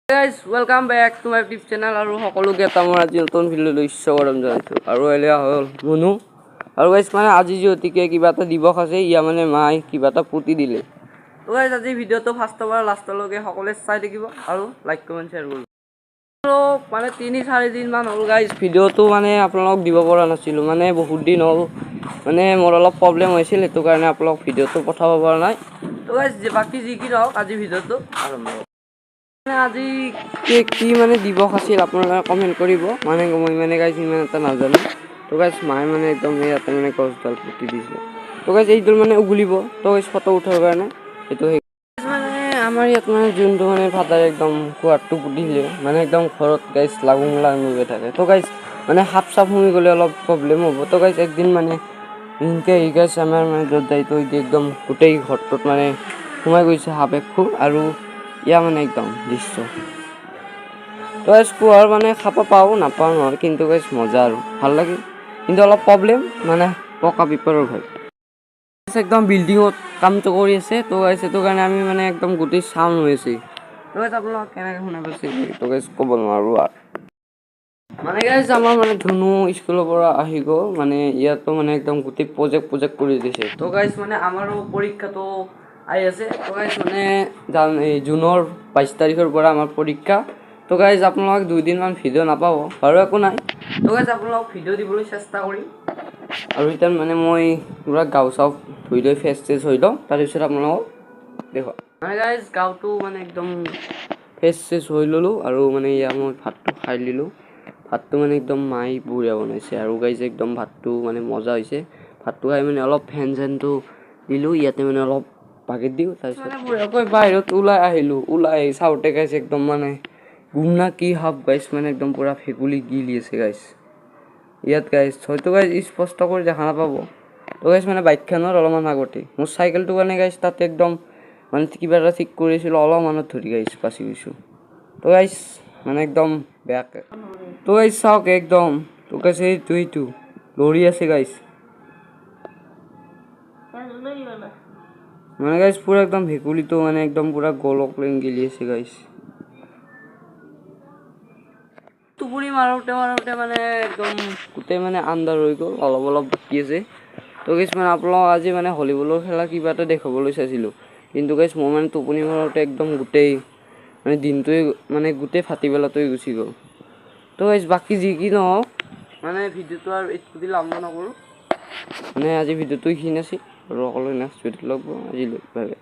Guys, welcome back to my YouTube channel আৰু সকলোকে আমাৰ আজি নতুন ভিডিঅ'লৈ স্বাগতম জনাইছো আৰু এলিয়া হ'ল মনু আৰু গাইস মানে আজি যিহেতুকে কিবা এটা দিৱস আছে ইয়া মানে মাই কিবা এটা পুতি দিলে তো গাইস আজি ভিডিঅ'টো ফাৰ্ষ্টৰ পৰা লাষ্টলৈকে সকলোৱে চাই থাকিব আৰু লাইক কমেন্ট শ্বেয়াৰ কৰিব আৰু মানে 3-4 দিন মান হ'ল গাইস ভিডিঅ'টো মানে আপোনালোকক দিব পৰা নাছিলো মানে বহুত দিন হ'ল মানে মোৰ অলপ প্ৰবলেম হৈছিল সেইটো কাৰণে আপোনালোক ভিডিঅ'টো পঠাব পৰা নাই তো গাইস বাকি যি কি নহওক আজি ভিডিঅ'টো আৰম্ভ আজি কি মানে দিৱস আছিল আপোনালোকে কমেন্ট কৰিব মানে মই মানে গাইস ইমান এটা নাজানো তো গাইস মাই মানে একদম ইয়াতে মানে গছডাল পুতি দিছে তো গাইস এইডাল মানে উগুলিব তো গাইস ফটো উঠাৰ কাৰণে এইটো মানে আমাৰ ইয়াত মানে যোনটো মানে ফাদাৰ একদম কুৱাৰটো পুতি দিলে মানে একদম ঘৰত গাইস লাগুং হৈ থাকে তো গাইস মানে সাপ চাপ হৈ গ'লে অলপ প্ৰবলেম হ'ব তো গাইস একদিন মানে ইনকে গাইস আমাৰ মানে য'ত যাই তো একদম গোটেই ঘৰটোত মানে সোমাই গৈছে সাপ একো আৰু ইয়া মানে একদম দৃশ্য তো গাইস কুৱাৰ মানে খাব পাও নাপাও নহয় কিন্তু গাইস মজা আৰু ভাল লাগে কিন্তু অলপ প্ৰবলেম মানে পকা বিপৰৰ ভয় একদম বিল্ডিঙত কামটো কৰি আছে তো গাইস সেইটো কাৰণে আমি মানে একদম গোটেই সাউণ্ড হৈ আছে তো গাইস আপোনালোকে কেনেকৈ শুনা পাইছে তো গাইস ক'ব নোৱাৰো আৰু মানে গাইস আমাৰ মানে ধুনু স্কুলৰ পৰা আহি গ'ল মানে ইয়াতো মানে একদম গোটেই প্ৰজেক্ট কৰি দিছে তো গাইস মানে আমাৰো পৰীক্ষাটো আহি আছে তো গাইস মানে জুনৰ 22 তাৰিখৰ পৰা আমাৰ পৰীক্ষা তো গাইস আপোনালোক 2 দিন মান ভিডিঅ' নাপাব বাৰু একো নাই তো গাইস আপোনালোক ভিডিঅ' দিবলৈ চেষ্টা কৰিম আৰু এতিয়া মানে মই পুৰা গাঁও চাও ধুই লৈ ফেচ হৈ লওঁ তাৰপিছত আপোনালোকক দেখুৱা মানে গাইস গাঁওটো মানে একদম ফেচ হৈ ল'লোঁ আৰু মানে ইয়াত মই ভাতটো খাই লিলোঁ ভাতটো মানে একদম মাই বঢ়িয়া বনাইছে আৰু গাইস একদম ভাতটো মানে মজা হৈছে ভাতটো খাই মানে অলপ ফেন চেনটো দিলোঁ ইয়াতে মানে অলপ বাগেট দিওঁ তাৰপিছত মানে বঢ়িয়াকৈ বাহিৰত ওলাই আহিলোঁ ওলাই চাওঁতে গাইস একদম মানে গুমনা কি সাপ গাইস মানে একদম পুৰা ফেকুলি গিলি আছে গাইস ইয়াত গাইস হয়তো গাইস স্পষ্ট কৰি দেখা নাপাব তো গাইস মানে বাইকখনৰ অলপমান আগতে মোৰ চাইকেলটো কাৰণে গাইস তাতে একদম মানে কিবা এটা ঠিক কৰিছিলোঁ অলপমানত ধৰি গাইস বাচি গৈছোঁ তো গাইস মানে একদম বেয়াকৈ তো গাইস চাওক একদম তো গাইস এইটো লৰি আছে গাইস মানে গাইস পুৰা একদম ভেকুলিটো মানে একদম পুৰা গলক লেং গিলি আছে গাইস টোপনি মাৰোতে মানে একদম গোটেই মানে আন্ধাৰ হৈ গ'ল অলপ বাকী আছে তো গাইস মানে আপোনালোক আজি মানে ভলীবলৰ খেলা কিবা এটা দেখাবলৈ চাইছিলোঁ কিন্তু গাইস মই মানে টোপনি মাৰোতে একদম গোটেই মানে দিনটোৱে মানে গোটেই ফাটি পেলাটোৱে গুচি গ'ল তো গাইস বাকি যি কি নহওক মানে ভিডিঅ'টো আৰু এইটো আৰম্ভ নকৰোঁ মানে আজি ভিডিঅ'টো এইখিনি আছিল আৰু অকলে নেক্সট ভিডিঅ'ত লগ পাম আজিলৈ বাই বাই